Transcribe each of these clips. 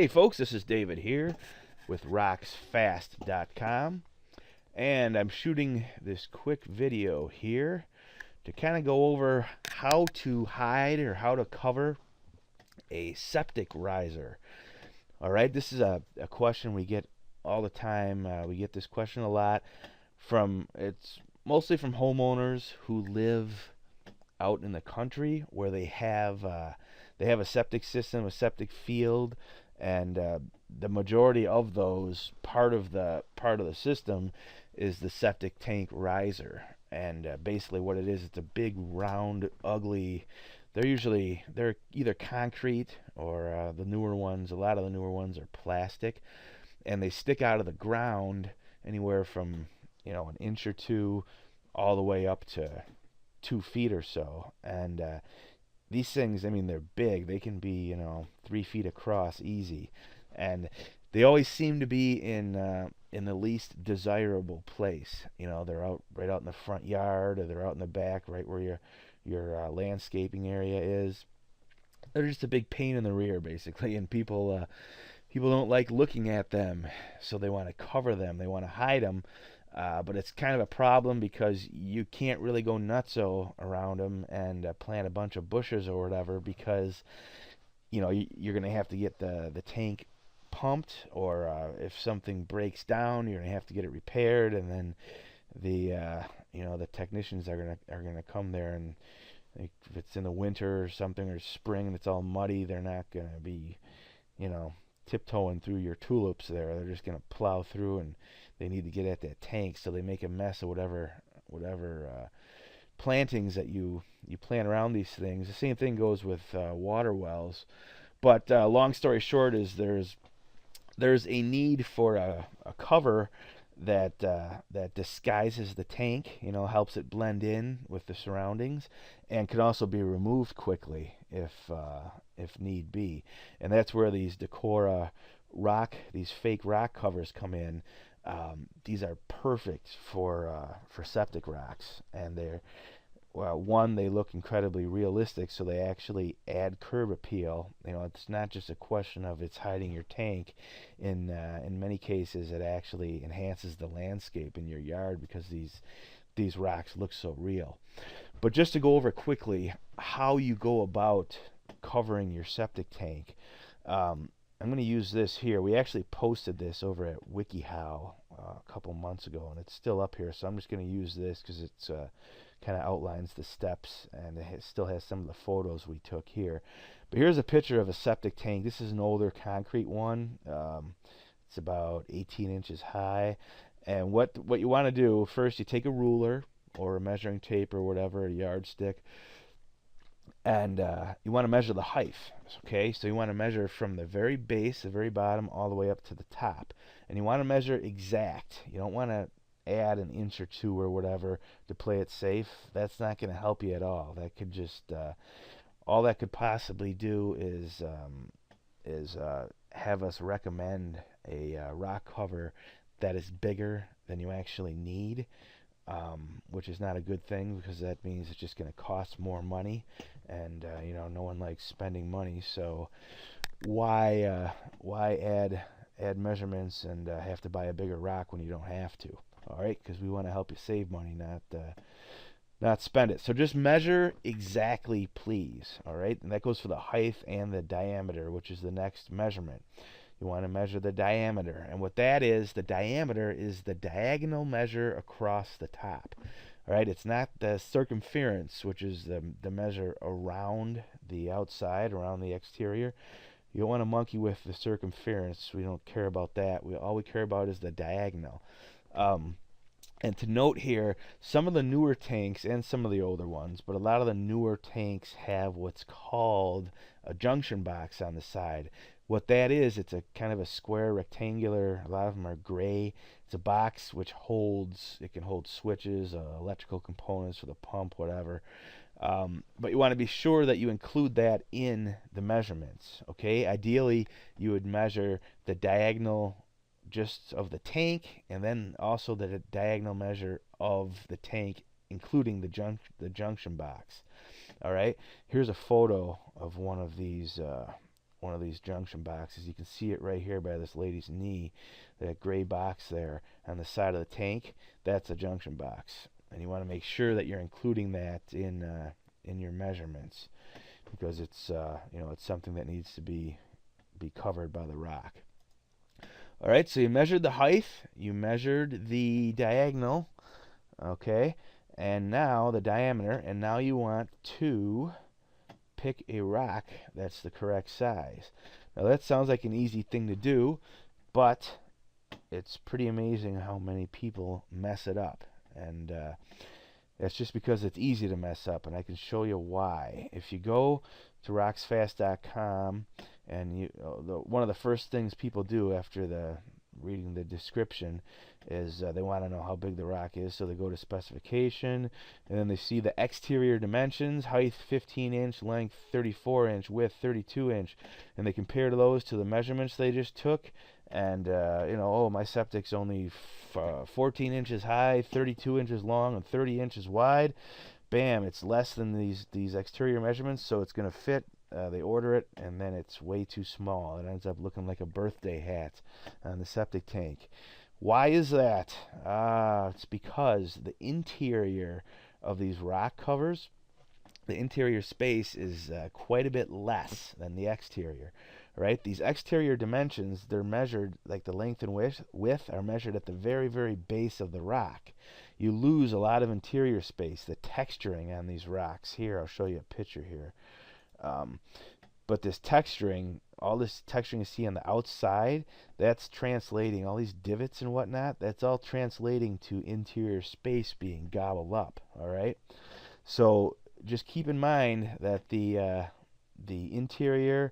Hey folks, this is David here with RocksFast.com, and I'm shooting this quick video here to kind of go over how to hide or how to cover a septic riser. Alright, this is a question we get all the time. We get this question a lot it's mostly from homeowners who live out in the country where they have a septic system, a septic field, and the majority of those part of the system is the septic tank riser. And basically what it is, it's a big round ugly, they're either concrete or a lot of the newer ones are plastic, and they stick out of the ground anywhere from an inch or two all the way up to 2 feet or so. And these things, I mean, they're big. They can be 3 feet across easy, and they always seem to be in the least desirable place. They're right out in the front yard, or they're out in the back, right where your landscaping area is. They're just a big pain in the rear, basically, and people don't like looking at them, so they want to cover them. They want to hide them. But it's kind of a problem because you can't really go nutso around them and plant a bunch of bushes or whatever, because you're going to have to get the tank pumped, or if something breaks down, you're going to have to get it repaired, and then the technicians are going to come there, and if it's in the winter or something, or spring and it's all muddy, they're not going to be tiptoeing through your tulips there. They're just going to plow through, and they need to get at that tank, so they make a mess of whatever plantings that you plant around these things. The same thing goes with water wells. But long story short is there's a need for a cover that disguises the tank, helps it blend in with the surroundings, and can also be removed quickly if need be. And that's where these DekoRRa these fake rock covers come in. These are perfect for septic rocks, and they look incredibly realistic, so they actually add curb appeal. It's not just a question of it's hiding your tank. In many cases, it actually enhances the landscape in your yard because these rocks look so real. But just to go over quickly how you go about covering your septic tank, I'm going to use this here. We actually posted this over at WikiHow a couple months ago, and it's still up here, so I'm just going to use this because it's kind of outlines the steps, and it still has some of the photos we took here. But here's a picture of a septic tank. This is an older concrete one. It's about 18 inches high. And what you want to do, first you take a ruler or a measuring tape or whatever, a yardstick, and you want to measure the height. Okay, so you want to measure from the very base, the very bottom, all the way up to the top, and you want to measure exact. You don't want to add an inch or two or whatever to play it safe. That's not going to help you at all. That could just all that could possibly do is have us recommend a rock cover that is bigger than you actually need, which is not a good thing, because that means it's just going to cost more money, and no one likes spending money. So why add measurements and have to buy a bigger rock when you don't have to? All right, because we want to help you save money, not spend it. So just measure exactly, please. All right, and that goes for the height and the diameter, which is the next measurement. You want to measure the diameter, and what that is, the diameter is the diagonal measure across the top. All right, it's not the circumference, which is the measure around the outside, around the exterior. You don't want to monkey with the circumference. We don't care about that. All we care about is the diagonal. And to note here, some of the newer tanks and some of the older ones, but a lot of the newer tanks have what's called a junction box on the side. What that is, it's a kind of a square rectangular, a lot of them are gray. It's a box which it can hold switches, electrical components for the pump, whatever. But you want to be sure that you include that in the measurements. Okay, ideally you would measure the diagonal just of the tank, and then also the diagonal measure of the tank, including the junction box. All right, here's a photo of one of these one of these junction boxes. You can see it right here by this lady's knee, that gray box there on the side of the tank. That's a junction box, and you want to make sure that you're including that in your measurements, because it's it's something that needs to be covered by the rock. All right, so you measured the height, you measured the diagonal, okay, and now the diameter, and now you want to pick a rock that's the correct size. Now that sounds like an easy thing to do, but it's pretty amazing how many people mess it up, and that's just because it's easy to mess up, and I can show you why. If you go to RocksFast.com, and one of the first things people do after reading the description is they want to know how big the rock is, so they go to specification, and then they see the exterior dimensions: height 15-inch, length 34-inch, width 32-inch, and they compare those to the measurements they just took, and oh, my septic's only 14 inches high, 32 inches long, and 30 inches wide. Bam, it's less than these exterior measurements, so it's going to fit. They order it, and then it's way too small. It ends up looking like a birthday hat on the septic tank. Why is that? It's because the interior of these rock covers, the interior space is quite a bit less than the exterior. Right? These exterior dimensions, they're measured, like the length and width are measured at the very, very base of the rock. You lose a lot of interior space, the texturing on these rocks. Here, I'll show you a picture here. But this texturing, all this texturing you see on the outside, that's translating, all these divots and whatnot, that's all translating to interior space being gobbled up. All right? So just keep in mind that the interior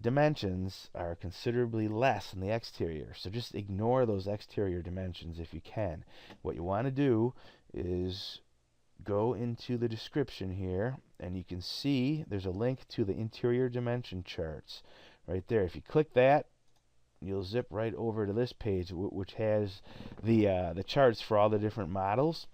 dimensions are considerably less than the exterior, so just ignore those exterior dimensions if you can. What you want to do is go into the description here, and you can see there's a link to the interior dimension charts right there. If you click that, you'll zip right over to this page, which has the charts for all the different models.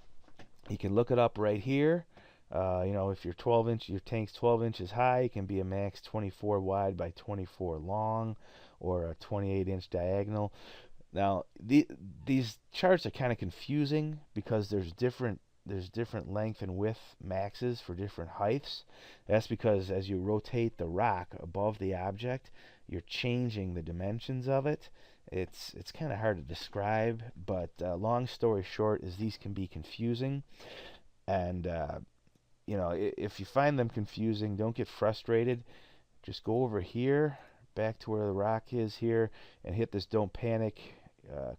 You can look it up right here. If your tank's 12 inches high, it can be a max 24 wide by 24 long, or a 28-inch diagonal. Now, these charts are kind of confusing because there's different length and width maxes for different heights. That's because as you rotate the rock above the object, you're changing the dimensions of it. It's kind of hard to describe, but long story short is these can be confusing, and if you find them confusing, don't get frustrated. Just go over here, back to where the rock is here, and hit this don't panic.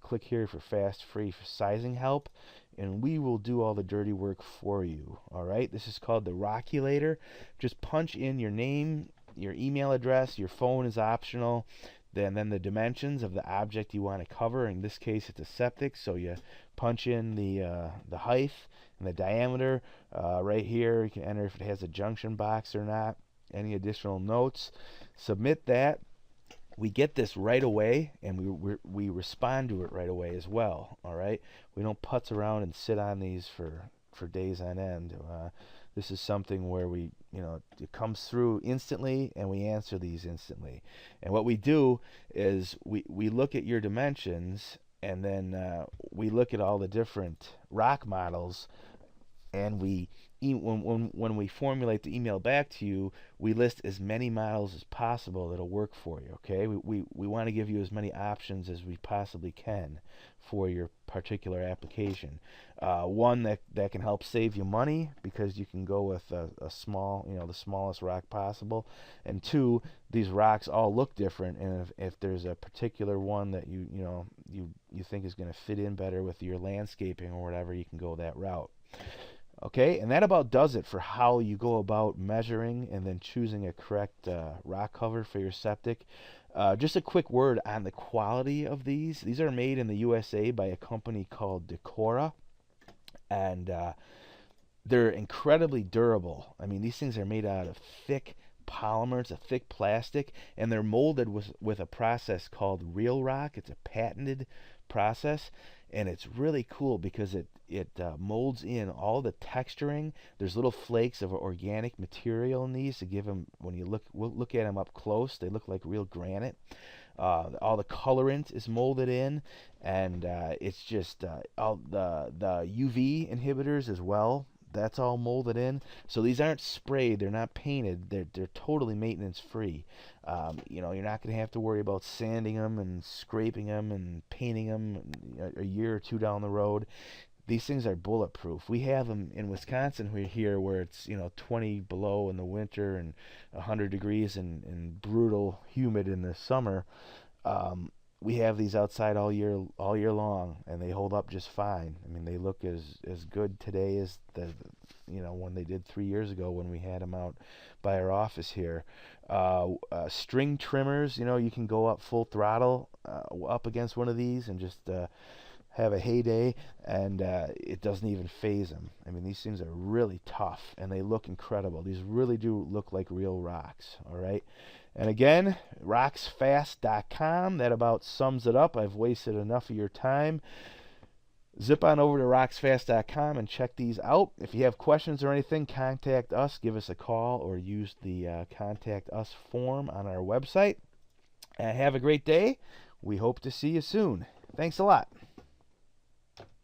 Click here for fast, free sizing help, and we will do all the dirty work for you. All right, this is called the Rockulator. Just punch in your name, your email address, your phone is optional, then the dimensions of the object you want to cover. In this case, it's a septic, so you punch in the height and the diameter. Right here, you can enter if it has a junction box or not, any additional notes. Submit that. We get this right away, and we respond to it right away as well. All right, we don't putz around and sit on these for days on end. This is something where it comes through instantly, and we answer these instantly. And what we do is we look at your dimensions, and then we look at all the different rock models, and when we formulate the email back to you, we list as many models as possible that'll work for you. Okay, we want to give you as many options as we possibly can for your particular application. One that can help save you money, because you can go with a small, the smallest rock possible. And two, these rocks all look different, and if there's a particular one that you think is going to fit in better with your landscaping or whatever, you can go that route. Okay, and that about does it for how you go about measuring and then choosing a correct rock cover for your septic. Just a quick word on the quality of these. These are made in the USA by a company called DekoRRA, and they're incredibly durable. I mean, these things are made out of thick polymer. It's a thick plastic, and they're molded with a process called real rock. It's a patented process, and it's really cool because it molds in all the texturing. There's little flakes of organic material in these to give them, when you look at them up close, they look like real granite. All the colorant is molded in, and it's just all the UV inhibitors as well. That's all molded in. So these aren't sprayed. They're not painted. They're totally maintenance free. You know, you're not going to have to worry about sanding them and scraping them and painting them a year or two down the road. These things are bulletproof. We have them in Wisconsin here where it's, you know, 20 below in the winter and 100 degrees and brutal humid in the summer. We have these outside all year long, and they hold up just fine. I mean, they look as good today as when they did 3 years ago when we had them out by our office here. String trimmers, you know, you can go up full throttle up against one of these and just have a heyday, and it doesn't even phase them. I mean, these things are really tough, and they look incredible. These really do look like real rocks, all right? And again, RocksFast.com. That about sums it up. I've wasted enough of your time. Zip on over to RocksFast.com and check these out. If you have questions or anything, contact us. Give us a call or use the Contact Us form on our website. Have a great day. We hope to see you soon. Thanks a lot.